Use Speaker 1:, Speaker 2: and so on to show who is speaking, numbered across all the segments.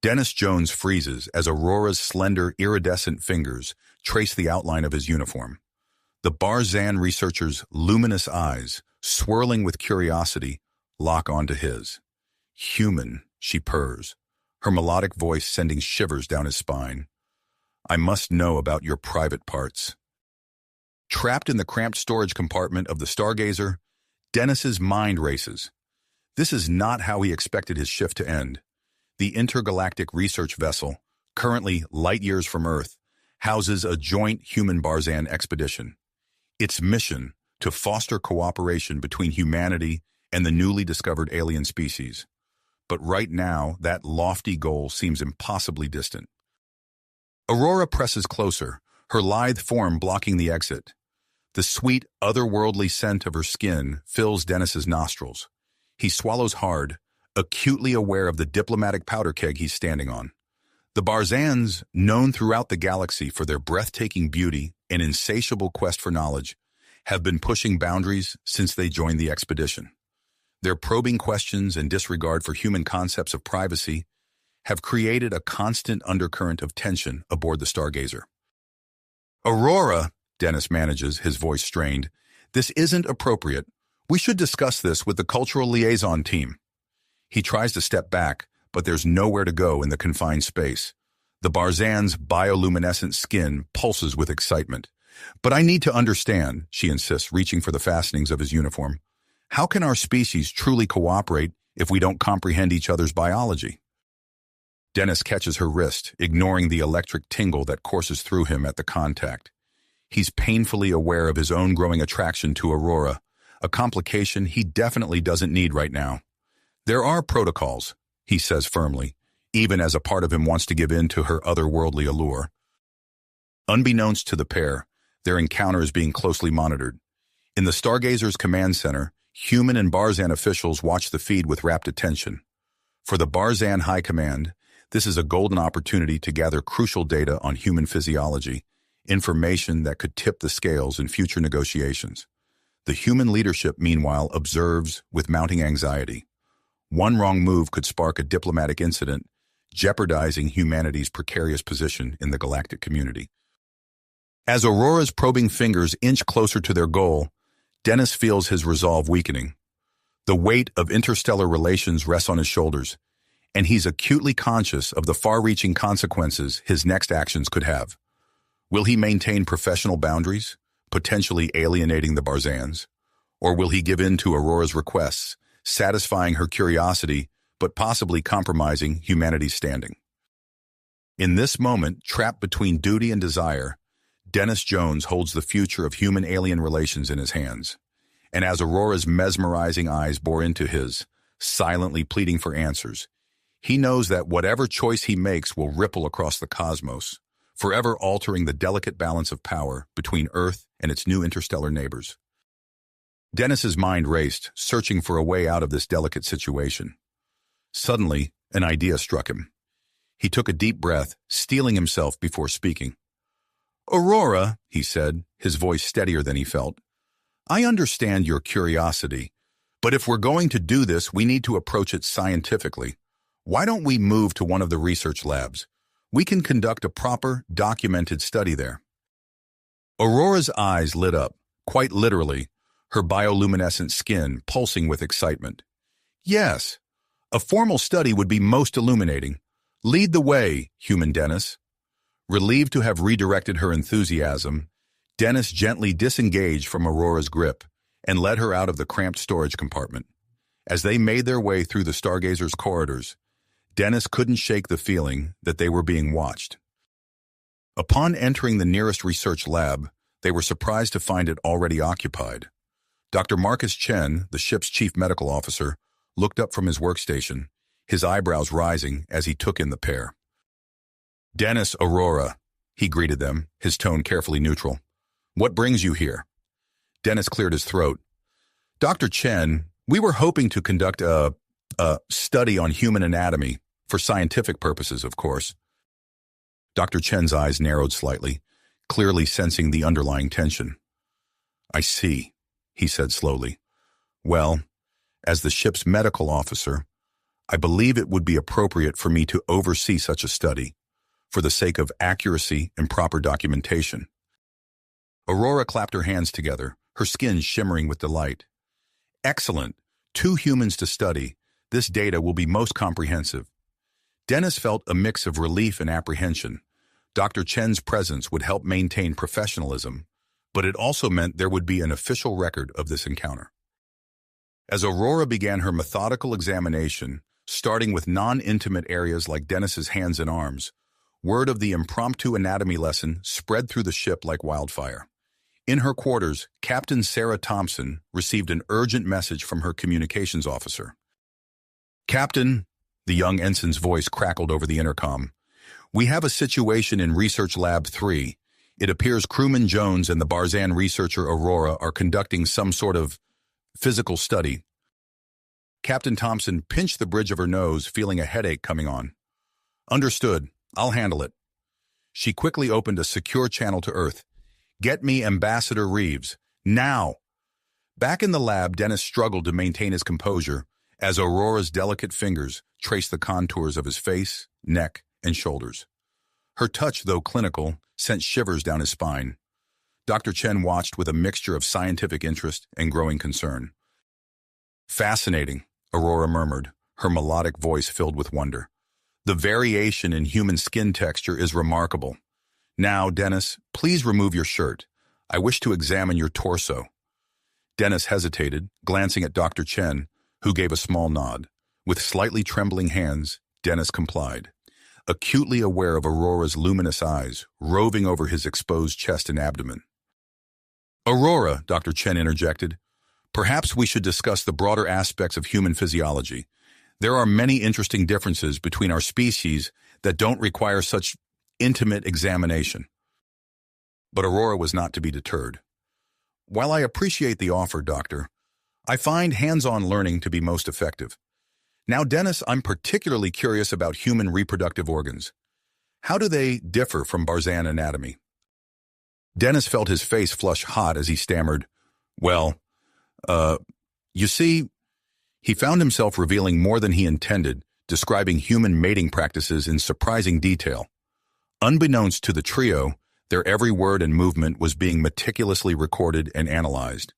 Speaker 1: Dennis Jones freezes as Aurora's slender, iridescent fingers trace the outline of his uniform. The Barzan researcher's luminous eyes, swirling with curiosity, lock onto his. "Human," she purrs, her melodic voice sending shivers down his spine. "I must know about your private parts." Trapped in the cramped storage compartment of the Stargazer, Dennis's mind races. This is not how he expected his shift to end. The intergalactic research vessel, currently light years from Earth, houses a joint human-Barzan expedition. Its mission, to foster cooperation between humanity and the newly discovered alien species. But right now, that lofty goal seems impossibly distant. Aurora presses closer, her lithe form blocking the exit. The sweet, otherworldly scent of her skin fills Dennis's nostrils. He swallows hard, acutely aware of the diplomatic powder keg he's standing on. The Barzans, known throughout the galaxy for their breathtaking beauty and insatiable quest for knowledge, have been pushing boundaries since they joined the expedition. Their probing questions and disregard for human concepts of privacy have created a constant undercurrent of tension aboard the Stargazer. "Aurora," Dennis manages, his voice strained, "this isn't appropriate. We should discuss this with the cultural liaison team." He tries to step back, but there's nowhere to go in the confined space. The Barzan's bioluminescent skin pulses with excitement. "But I need to understand," she insists, reaching for the fastenings of his uniform. "How can our species truly cooperate if we don't comprehend each other's biology?" Dennis catches her wrist, ignoring the electric tingle that courses through him at the contact. He's painfully aware of his own growing attraction to Aurora, a complication he definitely doesn't need right now. "There are protocols," he says firmly, even as a part of him wants to give in to her otherworldly allure. Unbeknownst to the pair, their encounter is being closely monitored. In the Stargazer's command center, human and Barzan officials watch the feed with rapt attention. For the Barzan High Command, this is a golden opportunity to gather crucial data on human physiology, information that could tip the scales in future negotiations. The human leadership, meanwhile, observes with mounting anxiety. One wrong move could spark a diplomatic incident, jeopardizing humanity's precarious position in the galactic community. As Aurora's probing fingers inch closer to their goal, Dennis feels his resolve weakening. The weight of interstellar relations rests on his shoulders, and he's acutely conscious of the far-reaching consequences his next actions could have. Will he maintain professional boundaries, potentially alienating the Barzans? Or will he give in to Aurora's requests, satisfying her curiosity, but possibly compromising humanity's standing? In this moment, trapped between duty and desire, Dennis Jones holds the future of human-alien relations in his hands. And as Aurora's mesmerizing eyes bore into his, silently pleading for answers, he knows that whatever choice he makes will ripple across the cosmos, forever altering the delicate balance of power between Earth and its new interstellar neighbors. Dennis's mind raced, searching for a way out of this delicate situation. Suddenly, an idea struck him. He took a deep breath, steeling himself before speaking. "Aurora," he said, his voice steadier than he felt, "I understand your curiosity, but if we're going to do this, we need to approach it scientifically. Why don't we move to one of the research labs? We can conduct a proper, documented study there." Aurora's eyes lit up, quite literally, her bioluminescent skin pulsing with excitement. "Yes, a formal study would be most illuminating. Lead the way, human Dennis." Relieved to have redirected her enthusiasm, Dennis gently disengaged from Aurora's grip and led her out of the cramped storage compartment. As they made their way through the Stargazer's corridors, Dennis couldn't shake the feeling that they were being watched. Upon entering the nearest research lab, they were surprised to find it already occupied. Dr. Marcus Chen, the ship's chief medical officer, looked up from his workstation, his eyebrows rising as he took in the pair. "Dennis, Aurora," he greeted them, his tone carefully neutral. "What brings you here?" Dennis cleared his throat. "Dr. Chen, we were hoping to conduct a study on human anatomy, for scientific purposes, of course." Dr. Chen's eyes narrowed slightly, clearly sensing the underlying tension. "I see," he said slowly. "Well, as the ship's medical officer, I believe it would be appropriate for me to oversee such a study, for the sake of accuracy and proper documentation. Aurora clapped her hands together, her skin shimmering with delight. Excellent. 2 humans to study. This data will be most comprehensive. Dennis felt a mix of relief and apprehension. Dr. Chen's presence would help maintain professionalism, but it also meant there would be an official record of this encounter. As Aurora began her methodical examination, starting with non-intimate areas like Dennis's hands and arms, word of the impromptu anatomy lesson spread through the ship like wildfire. In her quarters, Captain Sarah Thompson received an urgent message from her communications officer. "Captain," the young ensign's voice crackled over the intercom, "we have a situation in Research Lab 3. It appears crewman Jones and the Barzan researcher Aurora are conducting some sort of physical study." Captain Thompson pinched the bridge of her nose, feeling a headache coming on. "Understood. I'll handle it." She quickly opened a secure channel to Earth. "Get me Ambassador Reeves. Now!" Back in the lab, Dennis struggled to maintain his composure as Aurora's delicate fingers traced the contours of his face, neck, and shoulders. Her touch, though clinical, sent shivers down his spine. Dr. Chen watched with a mixture of scientific interest and growing concern. "Fascinating," Aurora murmured, her melodic voice filled with wonder. "The variation in human skin texture is remarkable. Now, Dennis, please remove your shirt. I wish to examine your torso." Dennis hesitated, glancing at Dr. Chen, who gave a small nod. With slightly trembling hands, Dennis complied, acutely aware of Aurora's luminous eyes roving over his exposed chest and abdomen. "Aurora," Dr. Chen interjected, "perhaps we should discuss the broader aspects of human physiology. There are many interesting differences between our species that don't require such intimate examination." But Aurora was not to be deterred. "While I appreciate the offer, Doctor, I find hands-on learning to be most effective. Now, Dennis, I'm particularly curious about human reproductive organs. How do they differ from Barzan anatomy?" Dennis felt his face flush hot as he stammered, "Well, you see," he found himself revealing more than he intended, describing human mating practices in surprising detail. Unbeknownst to the trio, their every word and movement was being meticulously recorded and analyzed.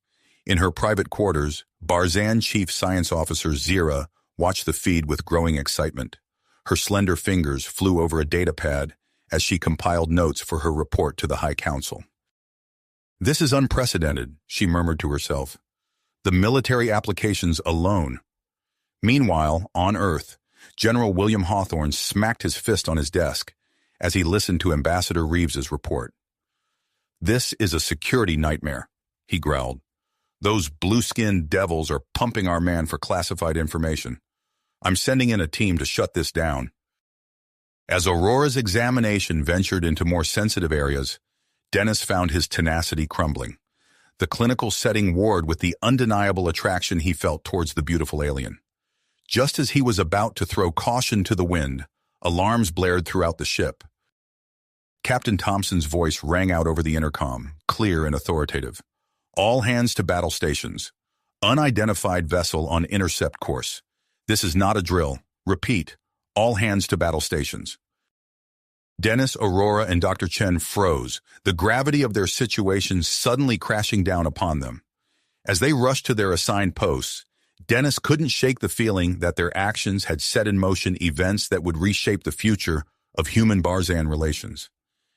Speaker 1: In her private quarters, Barzan Chief Science Officer Zira watched the feed with growing excitement. Her slender fingers flew over a data pad as she compiled notes for her report to the High Council. "This is unprecedented," she murmured to herself. "The military applications alone." Meanwhile, on Earth, General William Hawthorne smacked his fist on his desk as he listened to Ambassador Reeves's report. "This is a security nightmare," he growled. "Those blue-skinned devils are pumping our man for classified information. I'm sending in a team to shut this down." As Aurora's examination ventured into more sensitive areas, Dennis found his tenacity crumbling. The clinical setting warred with the undeniable attraction he felt towards the beautiful alien. Just as he was about to throw caution to the wind, alarms blared throughout the ship. Captain Thompson's voice rang out over the intercom, clear and authoritative. "All hands to battle stations. Unidentified vessel on intercept course. This is not a drill. Repeat, all hands to battle stations." Dennis, Aurora, and Dr. Chen froze, the gravity of their situation suddenly crashing down upon them. As they rushed to their assigned posts, Dennis couldn't shake the feeling that their actions had set in motion events that would reshape the future of human-Barzan relations,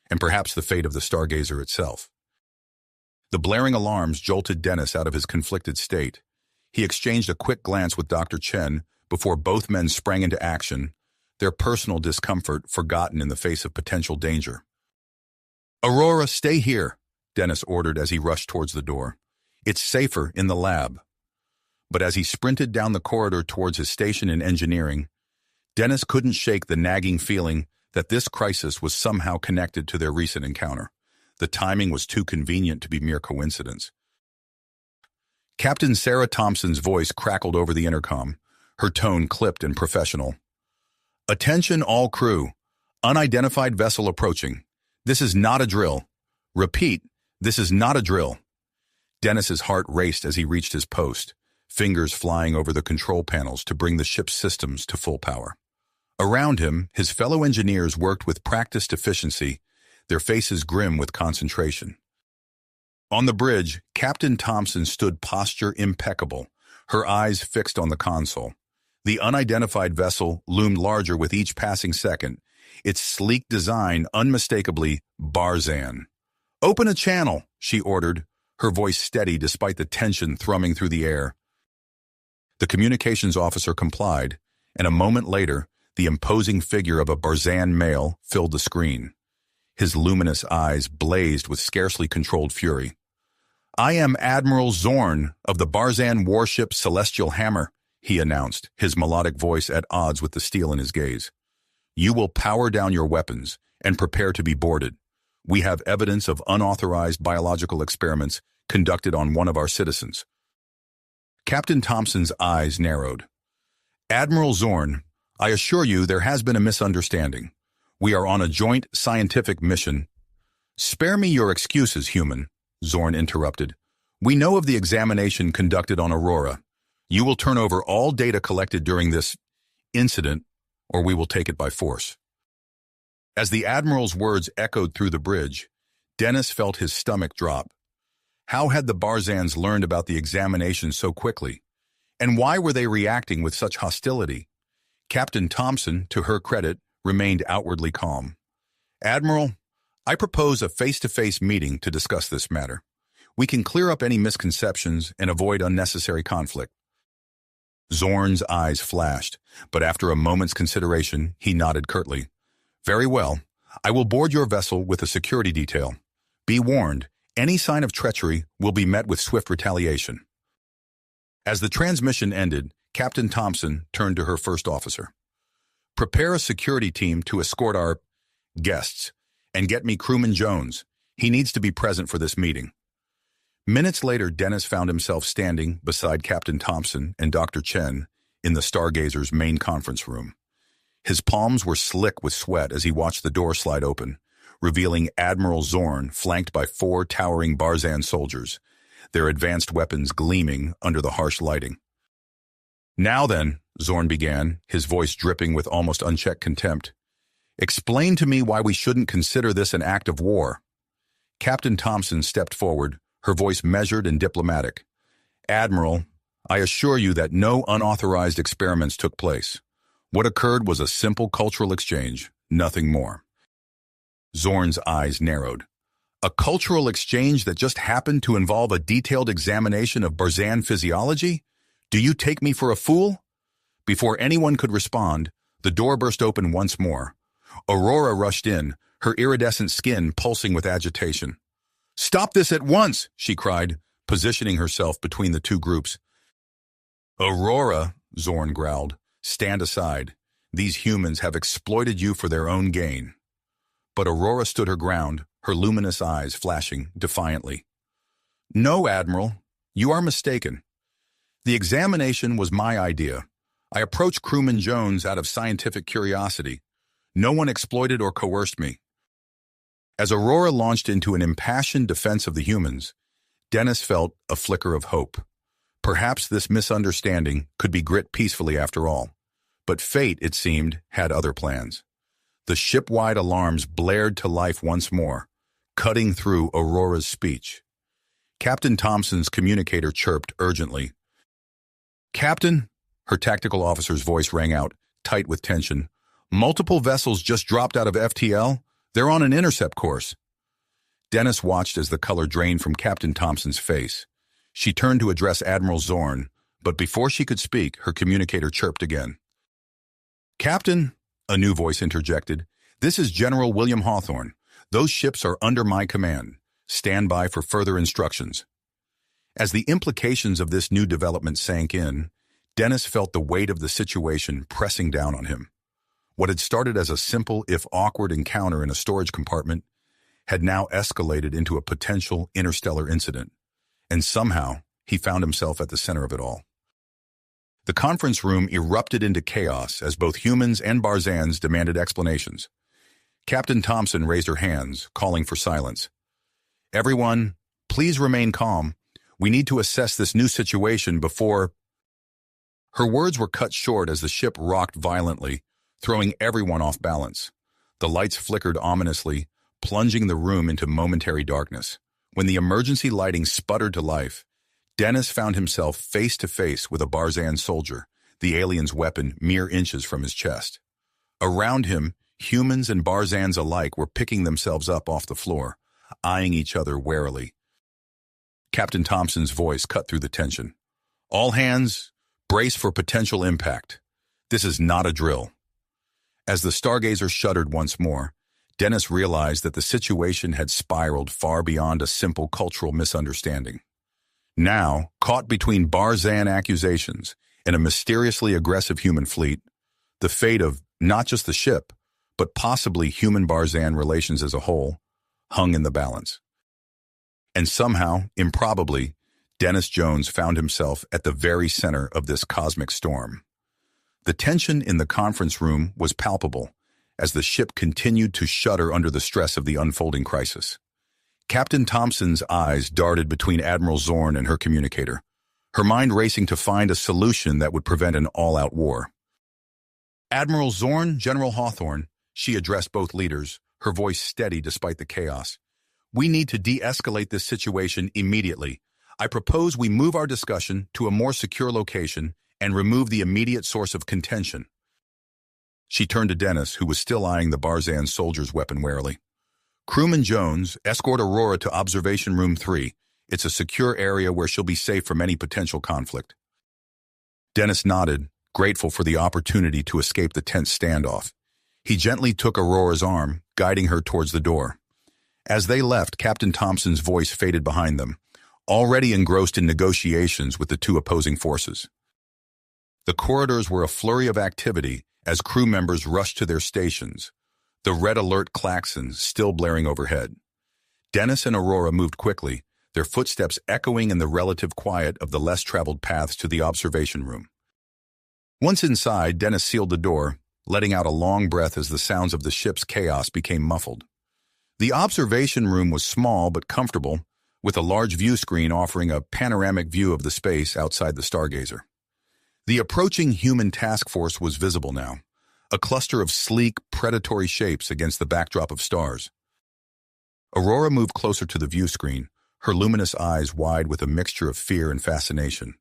Speaker 1: and perhaps the fate of the Stargazer itself. The blaring alarms jolted Dennis out of his conflicted state. He exchanged a quick glance with Dr. Chen before both men sprang into action, their personal discomfort forgotten in the face of potential danger. "Aurora, stay here," Dennis ordered as he rushed towards the door. "It's safer in the lab." But as he sprinted down the corridor towards his station in engineering, Dennis couldn't shake the nagging feeling that this crisis was somehow connected to their recent encounter. The timing was too convenient to be mere coincidence. Captain Sarah Thompson's voice crackled over the intercom, her tone clipped and professional. "Attention all crew. Unidentified vessel approaching. This is not a drill. Repeat, this is not a drill." Dennis's heart raced as he reached his post, fingers flying over the control panels to bring the ship's systems to full power. Around him, his fellow engineers worked with practiced efficiency, their faces grim with concentration. On the bridge, Captain Thompson stood posture impeccable, her eyes fixed on the console. The unidentified vessel loomed larger with each passing second, its sleek design unmistakably Barzan. "Open a channel," she ordered, her voice steady despite the tension thrumming through the air. The communications officer complied, and a moment later, the imposing figure of a Barzan male filled the screen. His luminous eyes blazed with scarcely controlled fury. "I am Admiral Zorn of the Barzan warship Celestial Hammer," he announced, his melodic voice at odds with the steel in his gaze. "You will power down your weapons and prepare to be boarded. We have evidence of unauthorized biological experiments conducted on one of our citizens." Captain Thompson's eyes narrowed. "Admiral Zorn, I assure you there has been a misunderstanding. We are on a joint scientific mission." "Spare me your excuses, human," Zorn interrupted. "We know of the examination conducted on Aurora. You will turn over all data collected during this incident, or we will take it by force." As the Admiral's words echoed through the bridge, Dennis felt his stomach drop. How had the Barzans learned about the examination so quickly? And why were they reacting with such hostility? Captain Thompson, to her credit, remained outwardly calm. "Admiral, I propose a face-to-face meeting to discuss this matter. We can clear up any misconceptions and avoid unnecessary conflict." Zorn's eyes flashed, but after a moment's consideration, he nodded curtly. "Very well. I will board your vessel with a security detail. Be warned, any sign of treachery will be met with swift retaliation." As the transmission ended, Captain Thompson turned to her first officer. "Prepare a security team to escort our guests, and get me Crewman Jones. He needs to be present for this meeting." Minutes later, Dennis found himself standing beside Captain Thompson and Dr. Chen in the Stargazer's main conference room. His palms were slick with sweat as he watched the door slide open, revealing Admiral Zorn flanked by 4 towering Barzan soldiers, their advanced weapons gleaming under the harsh lighting. "Now then," Zorn began, his voice dripping with almost unchecked contempt, "explain to me why we shouldn't consider this an act of war." Captain Thompson stepped forward, her voice measured and diplomatic. "Admiral, I assure you that no unauthorized experiments took place. What occurred was a simple cultural exchange, nothing more." Zorn's eyes narrowed. "A cultural exchange that just happened to involve a detailed examination of Barzan physiology? Do you take me for a fool?" Before anyone could respond, the door burst open once more. Aurora rushed in, her iridescent skin pulsing with agitation. "Stop this at once!" she cried, positioning herself between the two groups. "Aurora," Zorn growled, "stand aside. These humans have exploited you for their own gain." But Aurora stood her ground, her luminous eyes flashing defiantly. "No, Admiral, you are mistaken. The examination was my idea. I approached Crewman Jones out of scientific curiosity. No one exploited or coerced me." As Aurora launched into an impassioned defense of the humans, Dennis felt a flicker of hope. Perhaps this misunderstanding could be grit peacefully after all. But fate, it seemed, had other plans. The ship-wide alarms blared to life once more, cutting through Aurora's speech. Captain Thompson's communicator chirped urgently. "Captain," her tactical officer's voice rang out, tight with tension, "multiple vessels just dropped out of FTL. They're on an intercept course." Dennis watched as the color drained from Captain Thompson's face. She turned to address Admiral Zorn, but before she could speak, her communicator chirped again. "Captain," a new voice interjected, "this is General William Hawthorne. Those ships are under my command. Stand by for further instructions." As the implications of this new development sank in, Dennis felt the weight of the situation pressing down on him. What had started as a simple, if awkward, encounter in a storage compartment had now escalated into a potential interstellar incident, and somehow he found himself at the center of it all. The conference room erupted into chaos as both humans and Barzans demanded explanations. Captain Thompson raised her hands, calling for silence. "Everyone, please remain calm. We need to assess this new situation before..." Her words were cut short as the ship rocked violently, throwing everyone off balance. The lights flickered ominously, plunging the room into momentary darkness. When the emergency lighting sputtered to life, Dennis found himself face to face with a Barzan soldier, the alien's weapon mere inches from his chest. Around him, humans and Barzans alike were picking themselves up off the floor, eyeing each other warily. Captain Thompson's voice cut through the tension. "All hands, brace for potential impact. This is not a drill." As the stargazer shuddered once more, Dennis realized that the situation had spiraled far beyond a simple cultural misunderstanding. Now, caught between Barzan accusations and a mysteriously aggressive human fleet, the fate of not just the ship, but possibly human-Barzan relations as a whole, hung in the balance. And somehow, improbably, Dennis Jones found himself at the very center of this cosmic storm. The tension in the conference room was palpable as the ship continued to shudder under the stress of the unfolding crisis. Captain Thompson's eyes darted between Admiral Zorn and her communicator, her mind racing to find a solution that would prevent an all-out war. "Admiral Zorn, General Hawthorne," she addressed both leaders, her voice steady despite the chaos. "We need to de-escalate this situation immediately. I propose we move our discussion to a more secure location and remove the immediate source of contention." She turned to Dennis, who was still eyeing the Barzan soldier's weapon warily. "Crewman Jones, escort Aurora to Observation Room 3. It's a secure area where she'll be safe from any potential conflict." Dennis nodded, grateful for the opportunity to escape the tense standoff. He gently took Aurora's arm, guiding her towards the door. As they left, Captain Thompson's voice faded behind them, already engrossed in negotiations with the two opposing forces. The corridors were a flurry of activity as crew members rushed to their stations, the red alert klaxons still blaring overhead. Dennis and Aurora moved quickly, their footsteps echoing in the relative quiet of the less-traveled paths to the observation room. Once inside, Dennis sealed the door, letting out a long breath as the sounds of the ship's chaos became muffled. The observation room was small but comfortable, with a large view screen offering a panoramic view of the space outside the stargazer. The approaching human task force was visible now, a cluster of sleek, predatory shapes against the backdrop of stars. Aurora moved closer to the view screen, her luminous eyes wide with a mixture of fear and fascination.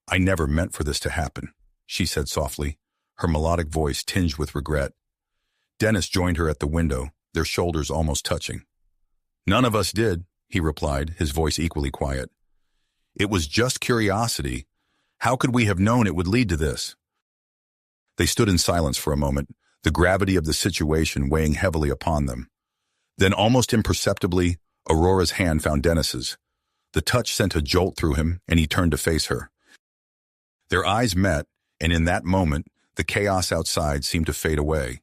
Speaker 1: "I never meant for this to happen," she said softly, her melodic voice tinged with regret. Dennis joined her at the window, their shoulders almost touching. "None of us did," he replied, his voice equally quiet. "It was just curiosity. How could we have known it would lead to this?" They stood in silence for a moment, the gravity of the situation weighing heavily upon them. Then, almost imperceptibly, Aurora's hand found Dennis's. The touch sent a jolt through him, and he turned to face her. Their eyes met, and in that moment, the chaos outside seemed to fade away.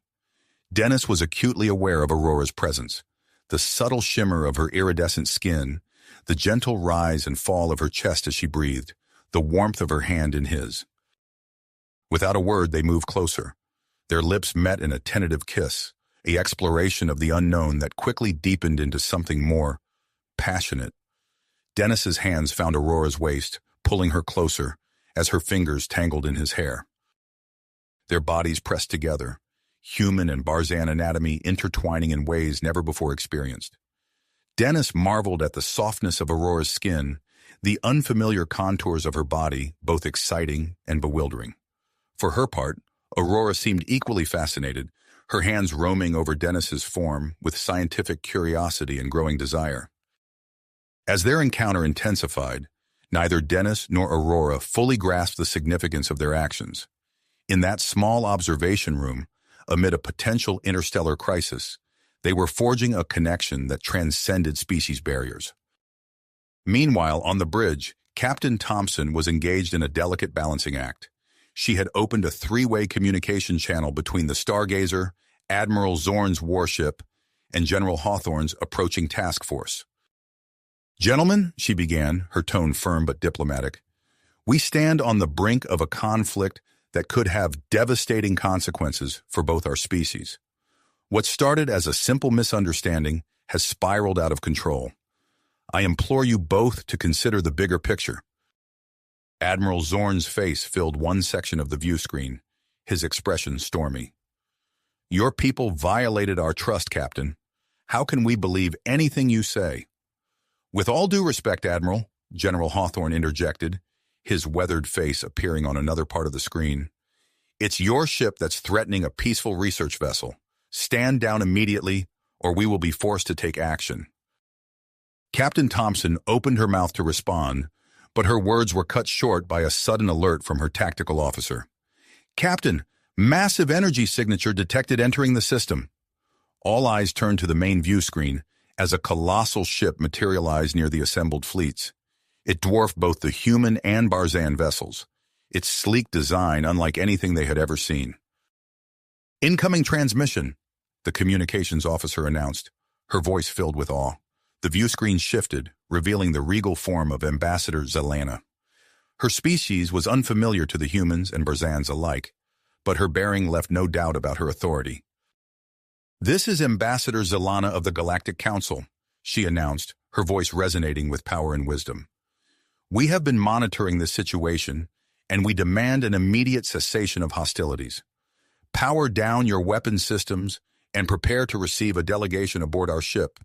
Speaker 1: Dennis was acutely aware of Aurora's presence, the subtle shimmer of her iridescent skin, the gentle rise and fall of her chest as she breathed, the warmth of her hand in his. Without a word, they moved closer. Their lips met in a tentative kiss, an exploration of the unknown that quickly deepened into something more passionate. Dennis's hands found Aurora's waist, pulling her closer as her fingers tangled in his hair. Their bodies pressed together, human and Barzan anatomy intertwining in ways never before experienced. Dennis marveled at the softness of Aurora's skin, the unfamiliar contours of her body, both exciting and bewildering. For her part, Aurora seemed equally fascinated, her hands roaming over Dennis's form with scientific curiosity and growing desire. As their encounter intensified, neither Dennis nor Aurora fully grasped the significance of their actions. In that small observation room, amid a potential interstellar crisis, they were forging a connection that transcended species barriers. Meanwhile, on the bridge, Captain Thompson was engaged in a delicate balancing act. She had opened a three-way communication channel between the Stargazer, Admiral Zorn's warship, and General Hawthorne's approaching task force. "Gentlemen," she began, her tone firm but diplomatic, "we stand on the brink of a conflict that could have devastating consequences for both our species. What started as a simple misunderstanding has spiraled out of control. I implore you both to consider the bigger picture. Admiral Zorn's face filled one section of the view screen, his expression stormy. Your people violated our trust, Captain. How can we believe anything you say? With all due respect, Admiral, General Hawthorne interjected, his weathered face appearing on another part of the screen. It's your ship that's threatening a peaceful research vessel. Stand down immediately, or we will be forced to take action. Captain Thompson opened her mouth to respond, but her words were cut short by a sudden alert from her tactical officer. Captain, massive energy signature detected entering the system. All eyes turned to the main view screen as a colossal ship materialized near the assembled fleets. It dwarfed both the human and Barzan vessels, its sleek design unlike anything they had ever seen. Incoming transmission, the communications officer announced, her voice filled with awe. The view screen shifted, revealing the regal form of Ambassador Zelana. Her species was unfamiliar to the humans and Barzans alike, but her bearing left no doubt about her authority. This is Ambassador Zelana of the Galactic Council, she announced, her voice resonating with power and wisdom. We have been monitoring this situation, and we demand an immediate cessation of hostilities. Power down your weapon systems and prepare to receive a delegation aboard our ship,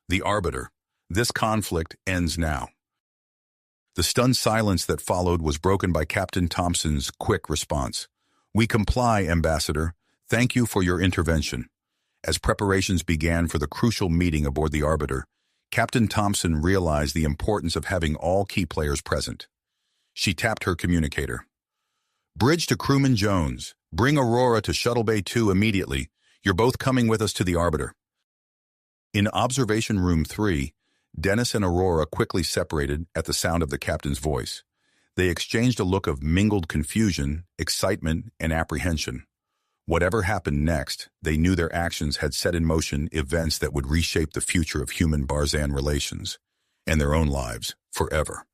Speaker 1: the Arbiter. This conflict ends now. The stunned silence that followed was broken by Captain Thompson's quick response. We comply, Ambassador. Thank you for your intervention. As preparations began for the crucial meeting aboard the Arbiter, Captain Thompson realized the importance of having all key players present. She tapped her communicator. Bridge to Crewman Jones. Bring Aurora to Shuttle Bay 2 immediately. You're both coming with us to the Arbiter. In Observation Room 3, Dennis and Aurora quickly separated at the sound of the captain's voice. They exchanged a look of mingled confusion, excitement, and apprehension. Whatever happened next, they knew their actions had set in motion events that would reshape the future of human-Barzan relations and their own lives forever.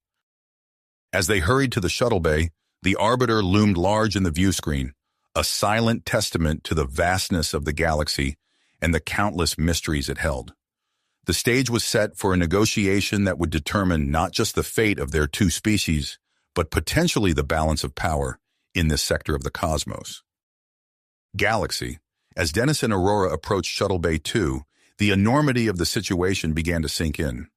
Speaker 1: As they hurried to the shuttle bay, the Arbiter loomed large in the view screen, a silent testament to the vastness of the galaxy and the countless mysteries it held. The stage was set for a negotiation that would determine not just the fate of their two species, but potentially the balance of power in this sector of the cosmos. Galaxy. As Dennis and Aurora approached Shuttle Bay 2, the enormity of the situation began to sink in.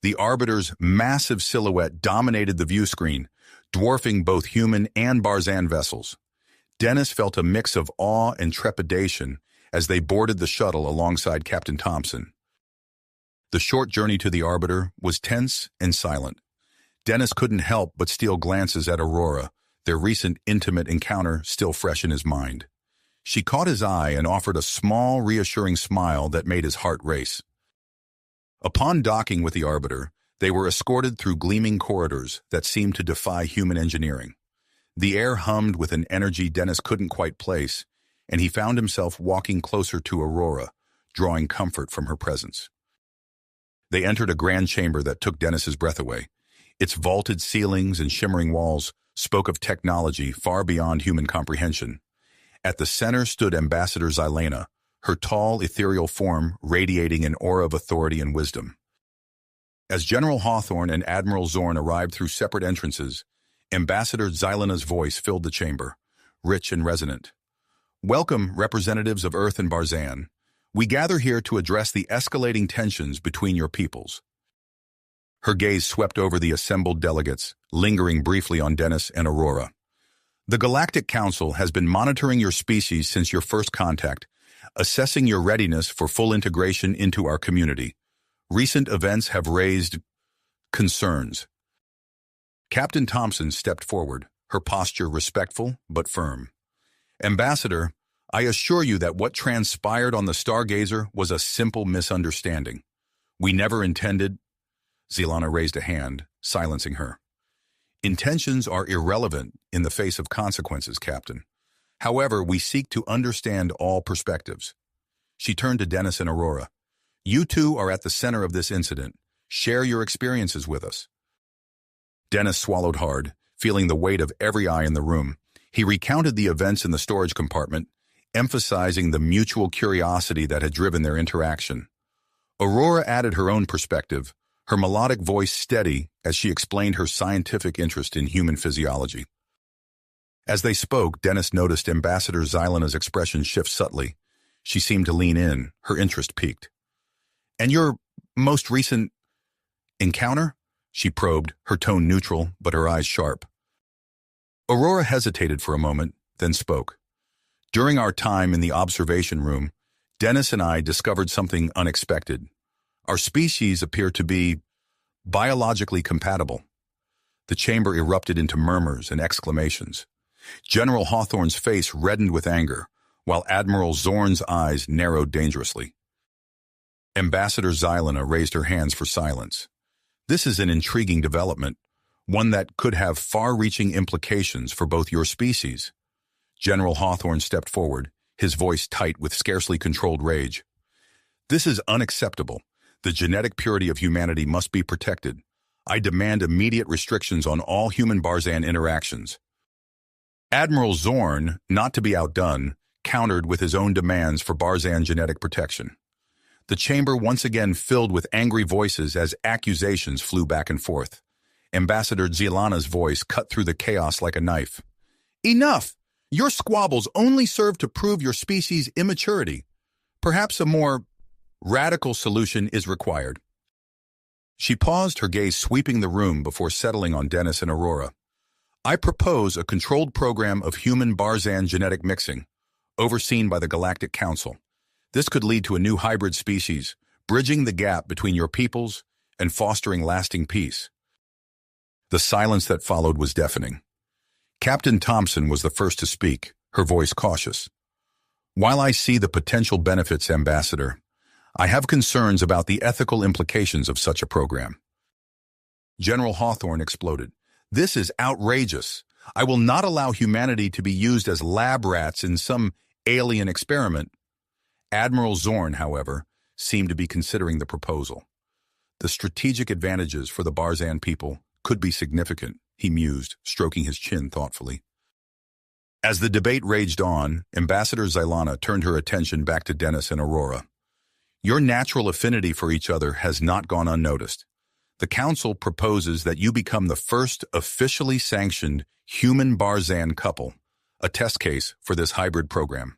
Speaker 1: The Arbiter's massive silhouette dominated the view screen, dwarfing both human and Barzan vessels. Dennis felt a mix of awe and trepidation as they boarded the shuttle alongside Captain Thompson. The short journey to the Arbiter was tense and silent. Dennis couldn't help but steal glances at Aurora, their recent intimate encounter still fresh in his mind. She caught his eye and offered a small, reassuring smile that made his heart race. Upon docking with the Arbiter, they were escorted through gleaming corridors that seemed to defy human engineering. The air hummed with an energy Dennis couldn't quite place, and he found himself walking closer to Aurora, drawing comfort from her presence. They entered a grand chamber that took Dennis's breath away. Its vaulted ceilings and shimmering walls spoke of technology far beyond human comprehension. At the center stood Ambassador Zelana, her tall, ethereal form radiating an aura of authority and wisdom. As General Hawthorne and Admiral Zorn arrived through separate entrances, Ambassador Zelana's voice filled the chamber, rich and resonant. Welcome, representatives of Earth and Barzan. We gather here to address the escalating tensions between your peoples. Her gaze swept over the assembled delegates, lingering briefly on Dennis and Aurora. The Galactic Council has been monitoring your species since your first contact, assessing your readiness for full integration into our community. Recent events have raised concerns. Captain Thompson stepped forward, her posture respectful but firm. Ambassador, I assure you that what transpired on the Stargazer was a simple misunderstanding. We never intended— Zelana raised a hand, silencing her. Intentions are irrelevant in the face of consequences, Captain. However, we seek to understand all perspectives. She turned to Dennis and Aurora. You two are at the center of this incident. Share your experiences with us. Dennis swallowed hard, feeling the weight of every eye in the room. He recounted the events in the storage compartment, emphasizing the mutual curiosity that had driven their interaction. Aurora added her own perspective, her melodic voice steady as she explained her scientific interest in human physiology. As they spoke, Dennis noticed Ambassador Xylena's expression shift subtly. She seemed to lean in, her interest piqued. "And your most recent encounter?" she probed, her tone neutral, but her eyes sharp. Aurora hesitated for a moment, then spoke. "During our time in the observation room, Dennis and I discovered something unexpected. Our species appear to be biologically compatible." The chamber erupted into murmurs and exclamations. General Hawthorne's face reddened with anger, while Admiral Zorn's eyes narrowed dangerously. Ambassador Xylena raised her hands for silence. "This is an intriguing development, one that could have far-reaching implications for both your species." General Hawthorne stepped forward, his voice tight with scarcely controlled rage. "This is unacceptable. The genetic purity of humanity must be protected. I demand immediate restrictions on all human-Barzan interactions." Admiral Zorn, not to be outdone, countered with his own demands for Barzan genetic protection. The chamber once again filled with angry voices as accusations flew back and forth. Ambassador Xylena's voice cut through the chaos like a knife. "Enough! Your squabbles only serve to prove your species' immaturity. Perhaps a more radical solution is required." She paused, her gaze sweeping the room before settling on Dennis and Aurora. "I propose a controlled program of human-Barzan genetic mixing, overseen by the Galactic Council. This could lead to a new hybrid species, bridging the gap between your peoples and fostering lasting peace." The silence that followed was deafening. Captain Thompson was the first to speak, her voice cautious. "While I see the potential benefits, Ambassador, I have concerns about the ethical implications of such a program." General Hawthorne exploded. "This is outrageous. I will not allow humanity to be used as lab rats in some alien experiment." Admiral Zorn, however, seemed to be considering the proposal. "The strategic advantages for the Barzan people could be significant," he mused, stroking his chin thoughtfully. As the debate raged on, Ambassador Xylena turned her attention back to Dennis and Aurora. "Your natural affinity for each other has not gone unnoticed. The Council proposes that you become the first officially sanctioned human-Barzan couple, a test case for this hybrid program."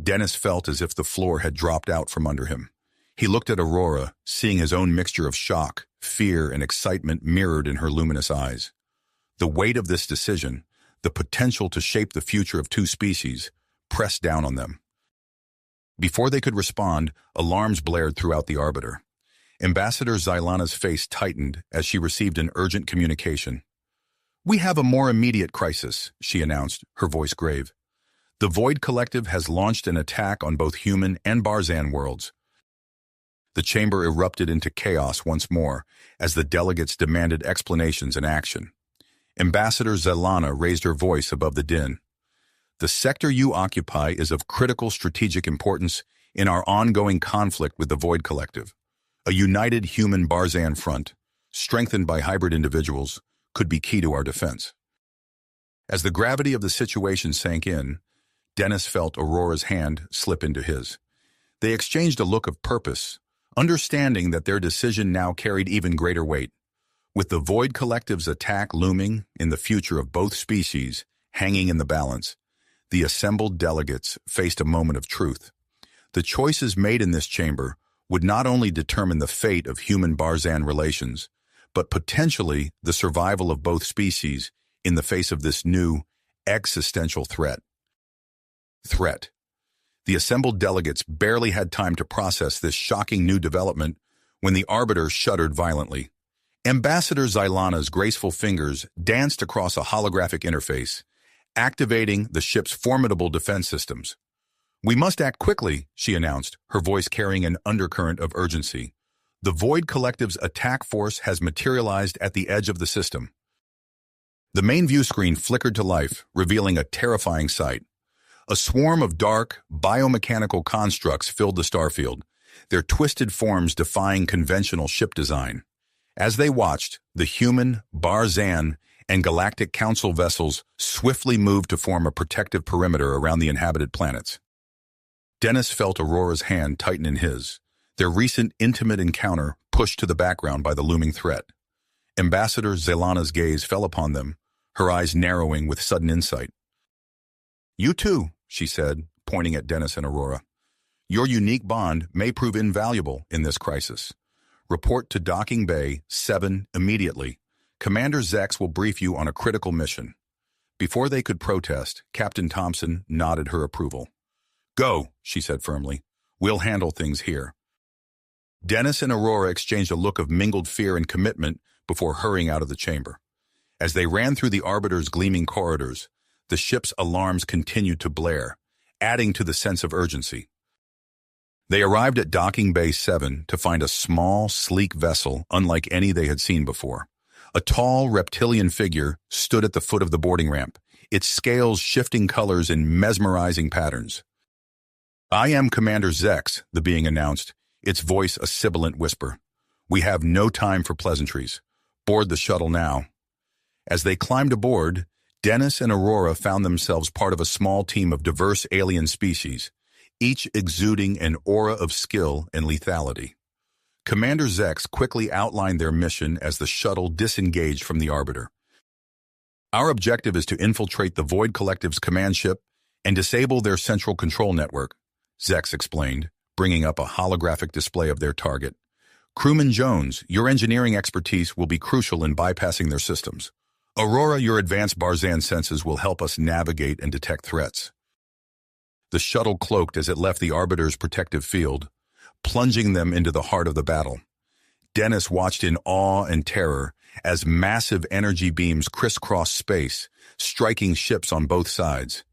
Speaker 1: Dennis felt as if the floor had dropped out from under him. He looked at Aurora, seeing his own mixture of shock, fear, and excitement mirrored in her luminous eyes. The weight of this decision, the potential to shape the future of two species, pressed down on them. Before they could respond, alarms blared throughout the Arbiter. Ambassador Xylena's face tightened as she received an urgent communication. "We have a more immediate crisis," she announced, her voice grave. "The Void Collective has launched an attack on both human and Barzan worlds." The chamber erupted into chaos once more as the delegates demanded explanations and action. Ambassador Xylena raised her voice above the din. "The sector you occupy is of critical strategic importance in our ongoing conflict with the Void Collective. A united human Barzan front, strengthened by hybrid individuals, could be key to our defense." As the gravity of the situation sank in, Dennis felt Aurora's hand slip into his. They exchanged a look of purpose, understanding that their decision now carried even greater weight. With the Void Collective's attack looming in the future of both species hanging in the balance, the assembled delegates faced a moment of truth. The choices made in this chamber would not only determine the fate of human-Barzan relations, but potentially the survival of both species in the face of this new, existential threat. The assembled delegates barely had time to process this shocking new development when the Arbiter shuddered violently. Ambassador Xylena's graceful fingers danced across a holographic interface, activating the ship's formidable defense systems. "We must act quickly," she announced, her voice carrying an undercurrent of urgency. "The Void Collective's attack force has materialized at the edge of the system." The main view screen flickered to life, revealing a terrifying sight. A swarm of dark, biomechanical constructs filled the starfield, their twisted forms defying conventional ship design. As they watched, the human, Barzan, and Galactic Council vessels swiftly moved to form a protective perimeter around the inhabited planets. Dennis felt Aurora's hand tighten in his, their recent intimate encounter pushed to the background by the looming threat. Ambassador Zelana's gaze fell upon them, her eyes narrowing with sudden insight. "You too," she said, pointing at Dennis and Aurora. "Your unique bond may prove invaluable in this crisis. Report to Docking Bay 7 immediately. Commander Zex will brief you on a critical mission." Before they could protest, Captain Thompson nodded her approval. "Go," she said firmly. "We'll handle things here." Dennis and Aurora exchanged a look of mingled fear and commitment before hurrying out of the chamber. As they ran through the Arbiter's gleaming corridors, the ship's alarms continued to blare, adding to the sense of urgency. They arrived at Docking Bay 7 to find a small, sleek vessel unlike any they had seen before. A tall, reptilian figure stood at the foot of the boarding ramp, its scales shifting colors in mesmerizing patterns. "I am Commander Zex," the being announced, its voice a sibilant whisper. "We have no time for pleasantries. Board the shuttle now." As they climbed aboard, Dennis and Aurora found themselves part of a small team of diverse alien species, each exuding an aura of skill and lethality. Commander Zex quickly outlined their mission as the shuttle disengaged from the Arbiter. "Our objective is to infiltrate the Void Collective's command ship and disable their central control network," Zex explained, bringing up a holographic display of their target. "Crewman Jones, your engineering expertise will be crucial in bypassing their systems. Aurora, your advanced Barzan senses will help us navigate and detect threats." The shuttle cloaked as it left the Arbiter's protective field, plunging them into the heart of the battle. Dennis watched in awe and terror as massive energy beams crisscrossed space, striking ships on both sides.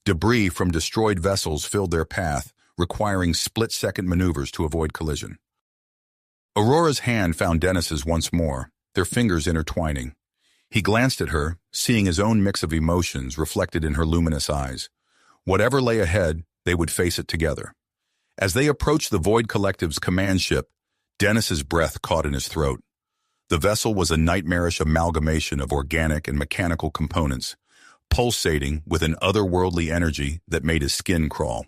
Speaker 1: Debris from destroyed vessels filled their path, requiring split-second maneuvers to avoid collision. Aurora's hand found Dennis's once more, their fingers intertwining. He glanced at her, seeing his own mix of emotions reflected in her luminous eyes. Whatever lay ahead, they would face it together. As they approached the Void Collective's command ship, Dennis's breath caught in his throat. The vessel was a nightmarish amalgamation of organic and mechanical components, pulsating with an otherworldly energy that made his skin crawl.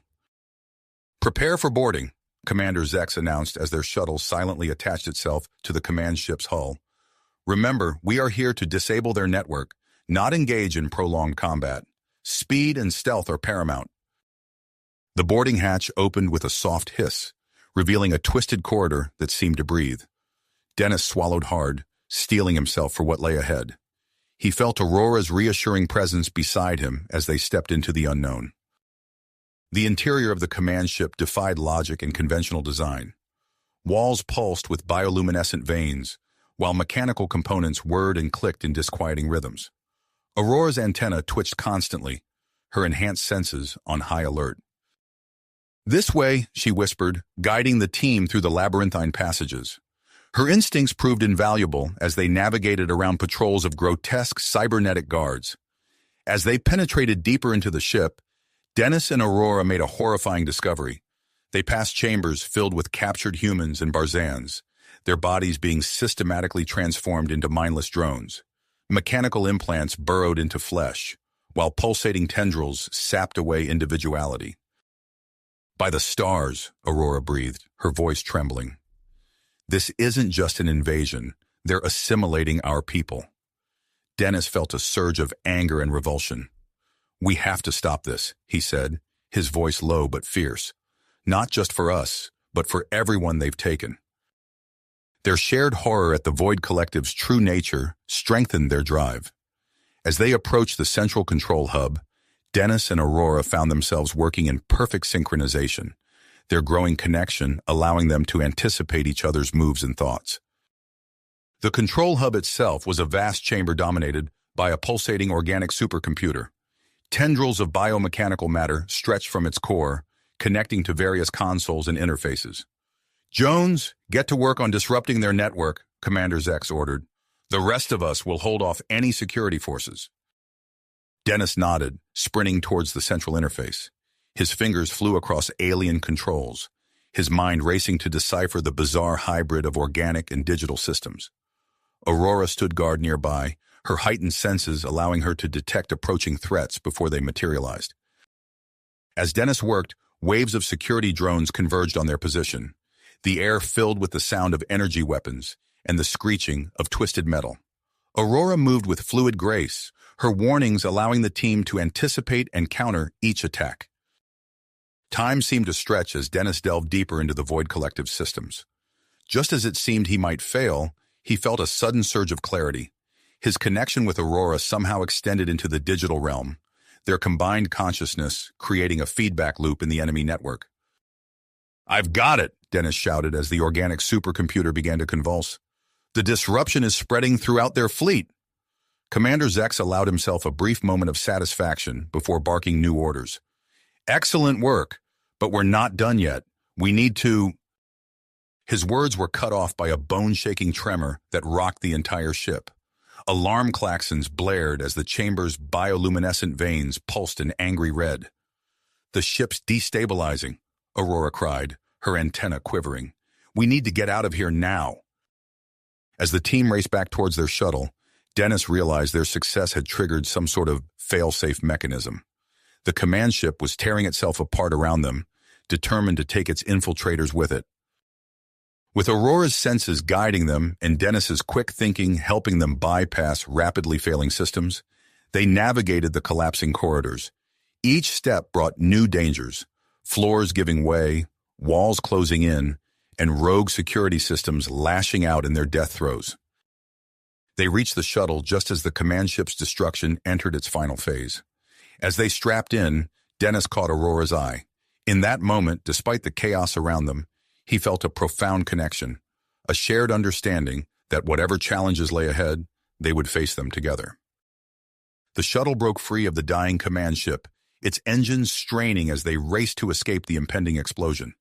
Speaker 1: "Prepare for boarding," Commander Zex announced as their shuttle silently attached itself to the command ship's hull. "Remember, we are here to disable their network, not engage in prolonged combat. Speed and stealth are paramount." The boarding hatch opened with a soft hiss, revealing a twisted corridor that seemed to breathe. Dennis swallowed hard, steeling himself for what lay ahead. He felt Aurora's reassuring presence beside him as they stepped into the unknown. The interior of the command ship defied logic and conventional design. Walls pulsed with bioluminescent veins, while mechanical components whirred and clicked in disquieting rhythms. Aurora's antenna twitched constantly, her enhanced senses on high alert. "This way," she whispered, guiding the team through the labyrinthine passages. Her instincts proved invaluable as they navigated around patrols of grotesque cybernetic guards. As they penetrated deeper into the ship, Dennis and Aurora made a horrifying discovery. They passed chambers filled with captured humans and Barzans, their bodies being systematically transformed into mindless drones. Mechanical implants burrowed into flesh, while pulsating tendrils sapped away individuality. "By the stars," Aurora breathed, her voice trembling. "This isn't just an invasion. They're assimilating our people." Dennis felt a surge of anger and revulsion. "We have to stop this," he said, his voice low but fierce. "Not just for us, but for everyone they've taken." Their shared horror at the Void Collective's true nature strengthened their drive. As they approached the central control hub, Dennis and Aurora found themselves working in perfect synchronization, their growing connection allowing them to anticipate each other's moves and thoughts. The control hub itself was a vast chamber dominated by a pulsating organic supercomputer. Tendrils of biomechanical matter stretched from its core, connecting to various consoles and interfaces. "Jones, get to work on disrupting their network," Commander Zex ordered. "The rest of us will hold off any security forces." Dennis nodded, sprinting towards the central interface. His fingers flew across alien controls, his mind racing to decipher the bizarre hybrid of organic and digital systems. Aurora stood guard nearby, her heightened senses allowing her to detect approaching threats before they materialized. As Dennis worked, waves of security drones converged on their position. the air filled with the sound of energy weapons and the screeching of twisted metal. Aurora moved with fluid grace, her warnings allowing the team to anticipate and counter each attack. Time seemed to stretch as Dennis delved deeper into the Void Collective's systems. Just as it seemed he might fail, he felt a sudden surge of clarity. His connection with Aurora somehow extended into the digital realm, their combined consciousness creating a feedback loop in the enemy network. "I've got it," Dennis shouted as the organic supercomputer began to convulse. "The disruption is spreading throughout their fleet." Commander Zex allowed himself a brief moment of satisfaction before barking new orders. "Excellent work, but we're not done yet. We need to—" His words were cut off by a bone-shaking tremor that rocked the entire ship. Alarm klaxons blared as the chamber's bioluminescent veins pulsed an angry red. "The ship's destabilizing," Aurora cried, her antenna quivering. "We need to get out of here now." As the team raced back towards their shuttle, Dennis realized their success had triggered some sort of fail-safe mechanism. The command ship was tearing itself apart around them, determined to take its infiltrators with it. With Aurora's senses guiding them and Dennis's quick thinking helping them bypass rapidly failing systems, they navigated the collapsing corridors. Each step brought new dangers, floors giving way, walls closing in, and rogue security systems lashing out in their death throes. They reached the shuttle just as the command ship's destruction entered its final phase. As they strapped in, Dennis caught Aurora's eye. In that moment, despite the chaos around them, he felt a profound connection, a shared understanding that whatever challenges lay ahead, they would face them together. The shuttle broke free of the dying command ship, its engines straining as they raced to escape the impending explosion.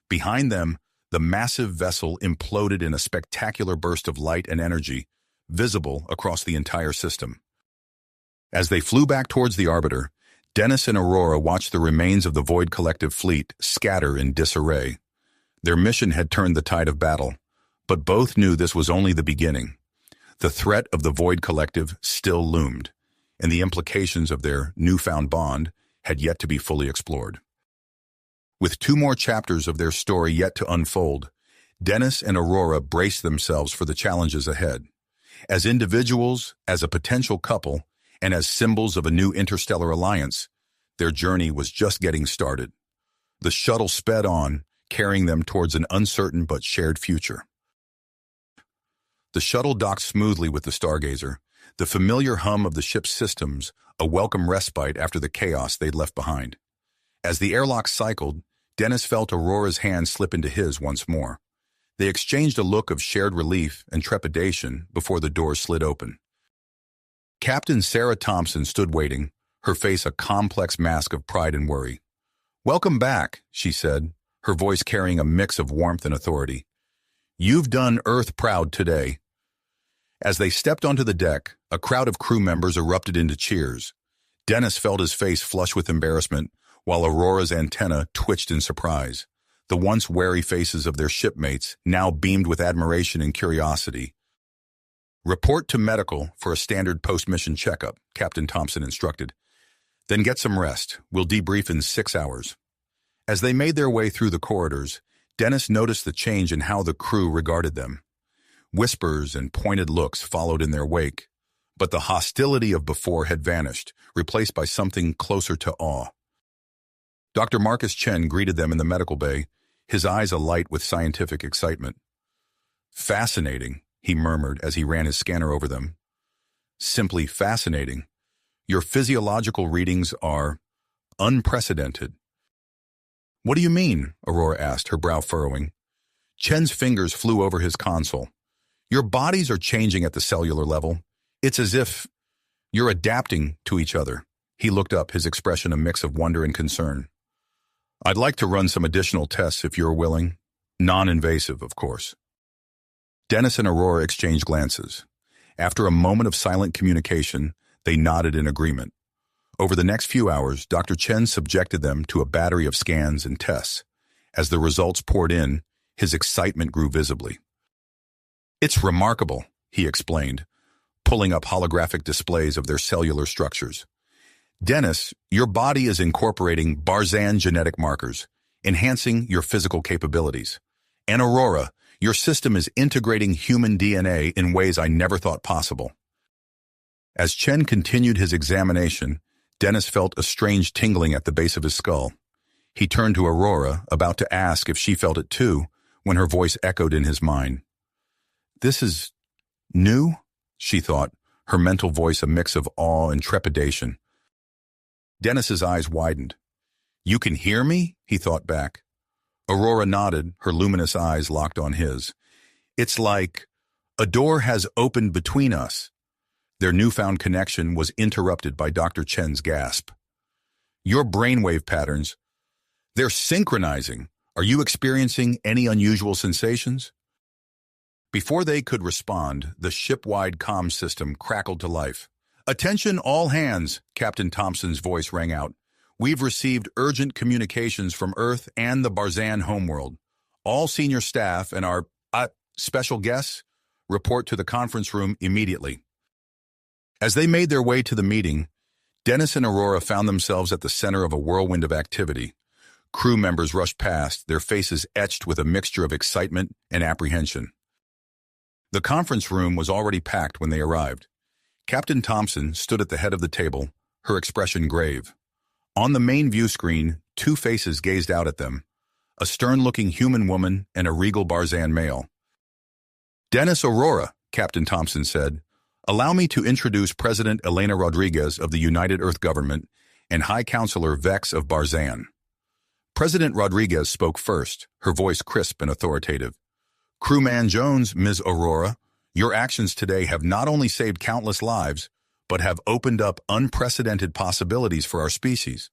Speaker 1: Behind them, the massive vessel imploded in a spectacular burst of light and energy, visible across the entire system. As they flew back towards the Arbiter, Dennis and Aurora watched the remains of the Void Collective fleet scatter in disarray. Their mission had turned the tide of battle, but both knew this was only the beginning. The threat of the Void Collective still loomed, and the implications of their newfound bond had yet to be fully explored. With 2 more chapters of their story yet to unfold, Dennis and Aurora braced themselves for the challenges ahead. As individuals, as a potential couple, and as symbols of a new interstellar alliance, their journey was just getting started. The shuttle sped on, carrying them towards an uncertain but shared future. The shuttle docked smoothly with the Stargazer, the familiar hum of the ship's systems, a welcome respite after the chaos they'd left behind. As the airlock cycled, Dennis felt Aurora's hand slip into his once more. They exchanged a look of shared relief and trepidation before the doors slid open. Captain Sarah Thompson stood waiting, her face a complex mask of pride and worry. "Welcome back," she said, her voice carrying a mix of warmth and authority. "You've done Earth proud today." As they stepped onto the deck, a crowd of crew members erupted into cheers. Dennis felt his face flush with embarrassment, while Aurora's antenna twitched in surprise. The once wary faces of their shipmates now beamed with admiration and curiosity. "Report to medical for a standard post-mission checkup," Captain Thompson instructed. "Then get some rest. We'll debrief in 6 hours." As they made their way through the corridors, Dennis noticed the change in how the crew regarded them. Whispers and pointed looks followed in their wake, but the hostility of before had vanished, replaced by something closer to awe. Dr. Marcus Chen greeted them in the medical bay, his eyes alight with scientific excitement. "Fascinating," he murmured as he ran his scanner over them. "Simply fascinating. Your physiological readings are unprecedented." "What do you mean?" Aurora asked, her brow furrowing. Chen's fingers flew over his console. "Your bodies are changing at the cellular level. It's as if you're adapting to each other." He looked up, his expression a mix of wonder and concern. "I'd like to run some additional tests if you're willing. Non-invasive, of course." Dennis and Aurora exchanged glances. After a moment of silent communication, they nodded in agreement. Over the next few hours, Dr. Chen subjected them to a battery of scans and tests. As the results poured in, his excitement grew visibly. "It's remarkable," he explained, pulling up holographic displays of their cellular structures. "Dennis, your body is incorporating Barzan genetic markers, enhancing your physical capabilities. And Aurora, your system is integrating human DNA in ways I never thought possible. As Chen continued his examination, Dennis felt a strange tingling at the base of his skull. He turned to Aurora, about to ask if she felt it too, when her voice echoed in his mind. "This is new?" she thought, her mental voice a mix of awe and trepidation. Dennis's eyes widened. "You can hear me?" he thought back. Aurora nodded, her luminous eyes locked on his. "It's like a door has opened between us." Their newfound connection was interrupted by Dr. Chen's gasp. "Your brainwave patterns, they're synchronizing. Are you experiencing any unusual sensations?" Before they could respond, the ship-wide comm system crackled to life. "Attention all hands," Captain Thompson's voice rang out. "We've received urgent communications from Earth and the Barzan homeworld. All senior staff and our special guests report to the conference room immediately." As they made their way to the meeting, Dennis and Aurora found themselves at the center of a whirlwind of activity. Crew members rushed past, their faces etched with a mixture of excitement and apprehension. The conference room was already packed when they arrived. Captain Thompson stood at the head of the table, her expression grave. On the main view screen, two faces gazed out at them, a stern-looking human woman and a regal Barzan male. "Dennis Aurora," Captain Thompson said, "allow me to introduce President Elena Rodriguez of the United Earth Government and High Counselor Vex of Barzan." President Rodriguez spoke first, her voice crisp and authoritative. "Crewman Jones, Ms. Aurora, your actions today have not only saved countless lives, but have opened up unprecedented possibilities for our species."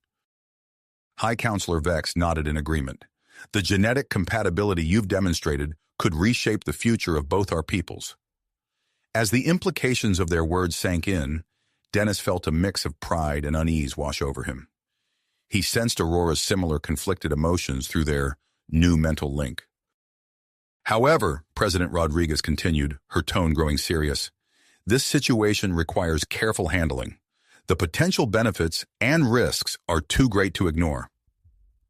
Speaker 1: High Counselor Vex nodded in agreement. "The genetic compatibility you've demonstrated could reshape the future of both our peoples." As the implications of their words sank in, Dennis felt a mix of pride and unease wash over him. He sensed Aurora's similar conflicted emotions through their new mental link. "However," President Rodriguez continued, her tone growing serious, "this situation requires careful handling. The potential benefits and risks are too great to ignore."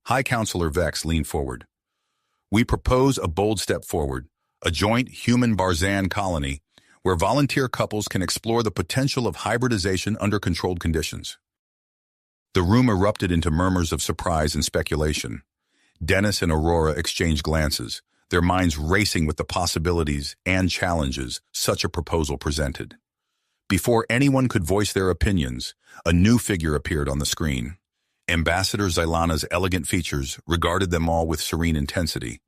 Speaker 1: High Counselor Vex leaned forward. "We propose a bold step forward, a joint human Barzan colony where volunteer couples can explore the potential of hybridization under controlled conditions." The room erupted into murmurs of surprise and speculation. Dennis and Aurora exchanged glances, their minds racing with the possibilities and challenges such a proposal presented. Before anyone could voice their opinions, a new figure appeared on the screen. Ambassador Xylana's elegant features regarded them all with serene intensity.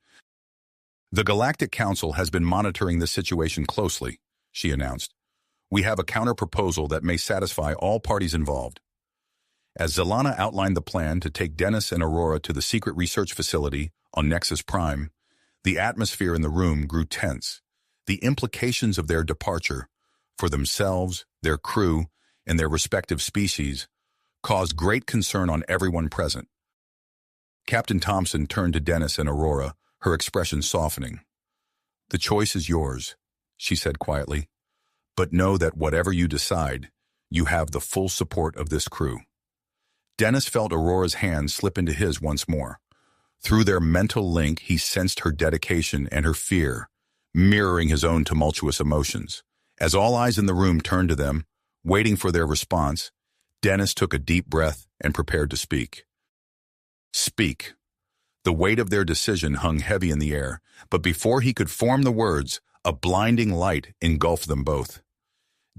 Speaker 1: "The Galactic Council has been monitoring this situation closely," she announced. "We have a counter-proposal that may satisfy all parties involved." As Xylana outlined the plan to take Dennis and Aurora to the secret research facility on Nexus Prime, the atmosphere in the room grew tense. The implications of their departure, for themselves, their crew, and their respective species, caused great concern on everyone present. Captain Thompson turned to Dennis and Aurora, her expression softening. "The choice is yours," she said quietly. "But know that whatever you decide, you have the full support of this crew." Dennis felt Aurora's hand slip into his once more. Through their mental link, he sensed her dedication and her fear, mirroring his own tumultuous emotions. As all eyes in the room turned to them, waiting for their response, Dennis took a deep breath and prepared to speak. Speak. The weight of their decision hung heavy in the air, but before he could form the words, a blinding light engulfed them both.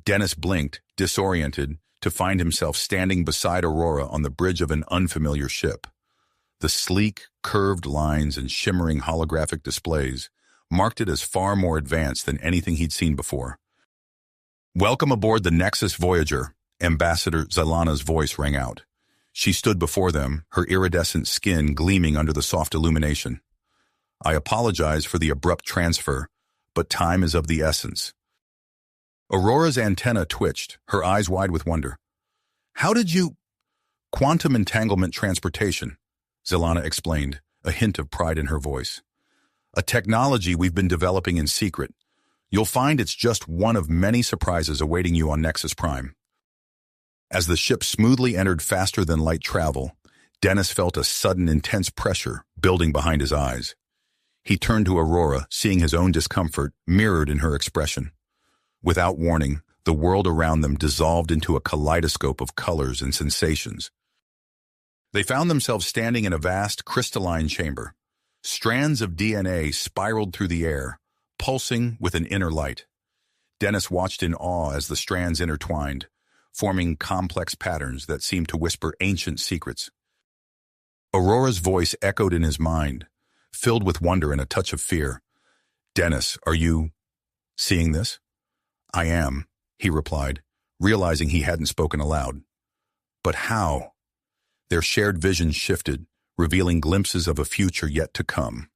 Speaker 1: Dennis blinked, disoriented, to find himself standing beside Aurora on the bridge of an unfamiliar ship. The sleek, curved lines and shimmering holographic displays marked it as far more advanced than anything he'd seen before. "Welcome aboard the Nexus Voyager," Ambassador Xylana's voice rang out. She stood before them, her iridescent skin gleaming under the soft illumination. "I apologize for the abrupt transfer, but time is of the essence." Aurora's antenna twitched, her eyes wide with wonder. "How did you—" "Quantum entanglement transportation," Xylana explained, a hint of pride in her voice. "A technology we've been developing in secret. You'll find it's just one of many surprises awaiting you on Nexus Prime." As the ship smoothly entered faster-than-light travel, Dennis felt a sudden intense pressure building behind his eyes. He turned to Aurora, seeing his own discomfort mirrored in her expression. Without warning, the world around them dissolved into a kaleidoscope of colors and sensations. They found themselves standing in a vast, crystalline chamber. Strands of DNA spiraled through the air, pulsing with an inner light. Dennis watched in awe as the strands intertwined, forming complex patterns that seemed to whisper ancient secrets. Aurora's voice echoed in his mind, filled with wonder and a touch of fear. "Dennis, are you seeing this?" "I am," he replied, realizing he hadn't spoken aloud. "But how?" Their shared vision shifted, revealing glimpses of a future yet to come.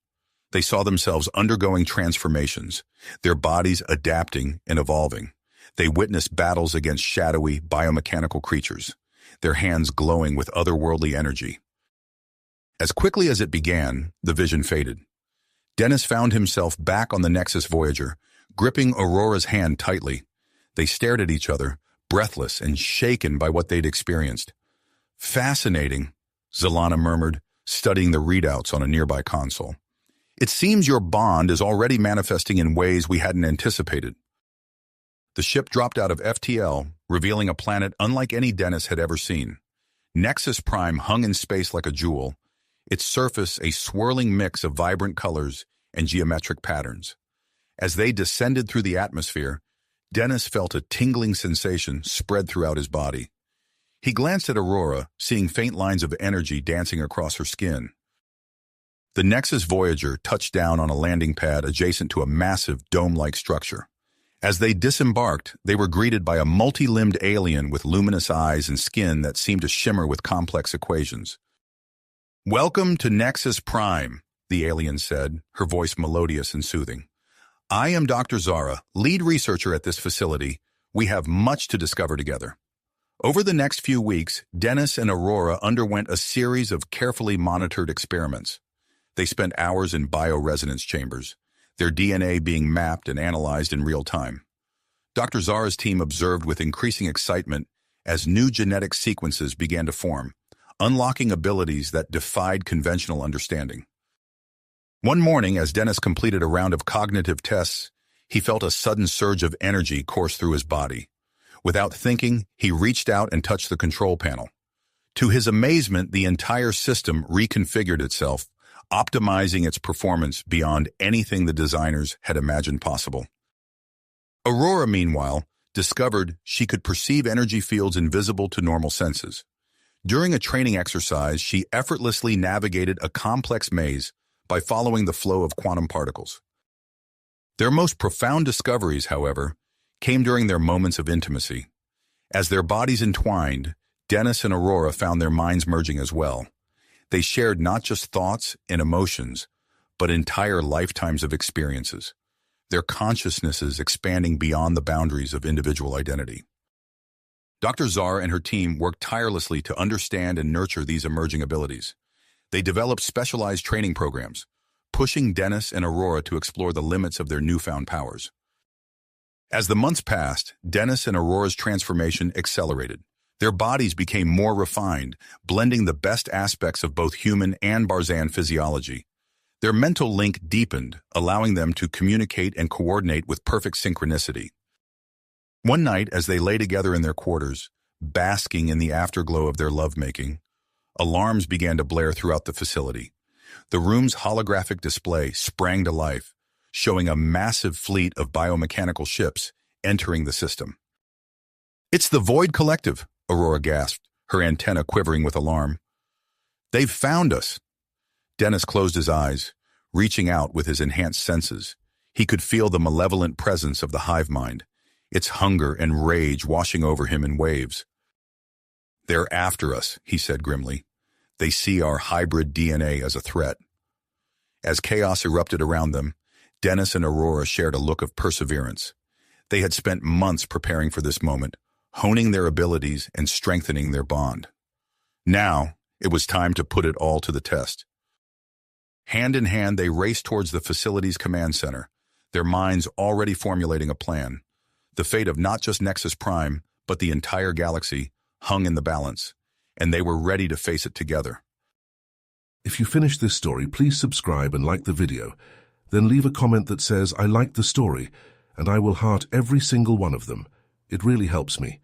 Speaker 1: They saw themselves undergoing transformations, their bodies adapting and evolving. They witnessed battles against shadowy, biomechanical creatures, their hands glowing with otherworldly energy. As quickly as it began, the vision faded. Dennis found himself back on the Nexus Voyager, gripping Aurora's hand tightly. They stared at each other, breathless and shaken by what they'd experienced. "Fascinating," Zelana murmured, studying the readouts on a nearby console. "It seems your bond is already manifesting in ways we hadn't anticipated." The ship dropped out of FTL, revealing a planet unlike any Dennis had ever seen. Nexus Prime hung in space like a jewel, its surface a swirling mix of vibrant colors and geometric patterns. As they descended through the atmosphere, Dennis felt a tingling sensation spread throughout his body. He glanced at Aurora, seeing faint lines of energy dancing across her skin. The Nexus Voyager touched down on a landing pad adjacent to a massive dome-like structure. As they disembarked, they were greeted by a multi-limbed alien with luminous eyes and skin that seemed to shimmer with complex equations. "Welcome to Nexus Prime," the alien said, her voice melodious and soothing. "I am Dr. Zara, lead researcher at this facility. We have much to discover together." Over the next few weeks, Dennis and Aurora underwent a series of carefully monitored experiments. They spent hours in bioresonance chambers, their DNA being mapped and analyzed in real time. Dr. Zara's team observed with increasing excitement as new genetic sequences began to form, unlocking abilities that defied conventional understanding. One morning, as Dennis completed a round of cognitive tests, he felt a sudden surge of energy course through his body. Without thinking, he reached out and touched the control panel. To his amazement, the entire system reconfigured itself, optimizing its performance beyond anything the designers had imagined possible. Aurora, meanwhile, discovered she could perceive energy fields invisible to normal senses. During a training exercise, she effortlessly navigated a complex maze by following the flow of quantum particles. Their most profound discoveries, however, came during their moments of intimacy. As their bodies entwined, Dennis and Aurora found their minds merging as well. They shared not just thoughts and emotions, but entire lifetimes of experiences, their consciousnesses expanding beyond the boundaries of individual identity. Dr. Zara and her team worked tirelessly to understand and nurture these emerging abilities. They developed specialized training programs, pushing Dennis and Aurora to explore the limits of their newfound powers. As the months passed, Dennis and Aurora's transformation accelerated. Their bodies became more refined, blending the best aspects of both human and Barzan physiology. Their mental link deepened, allowing them to communicate and coordinate with perfect synchronicity. One night, as they lay together in their quarters, basking in the afterglow of their lovemaking, alarms began to blare throughout the facility. The room's holographic display sprang to life, showing a massive fleet of biomechanical ships entering the system. "It's the Void Collective," Aurora gasped, her antenna quivering with alarm. "They've found us." Dennis closed his eyes, reaching out with his enhanced senses. He could feel the malevolent presence of the hive mind, its hunger and rage washing over him in waves. "They're after us," he said grimly. "They see our hybrid DNA as a threat." As chaos erupted around them, Dennis and Aurora shared a look of perseverance. They had spent months preparing for this moment, honing their abilities and strengthening their bond. Now, it was time to put it all to the test. Hand in hand, they raced towards the facility's command center, their minds already formulating a plan. The fate of not just Nexus Prime, but the entire galaxy, hung in the balance, and they were ready to face it together.
Speaker 2: If you finish this story, please subscribe and like the video. Then leave a comment that says, "I liked the story," and I will heart every single one of them. It really helps me.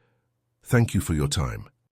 Speaker 2: Thank you for your time.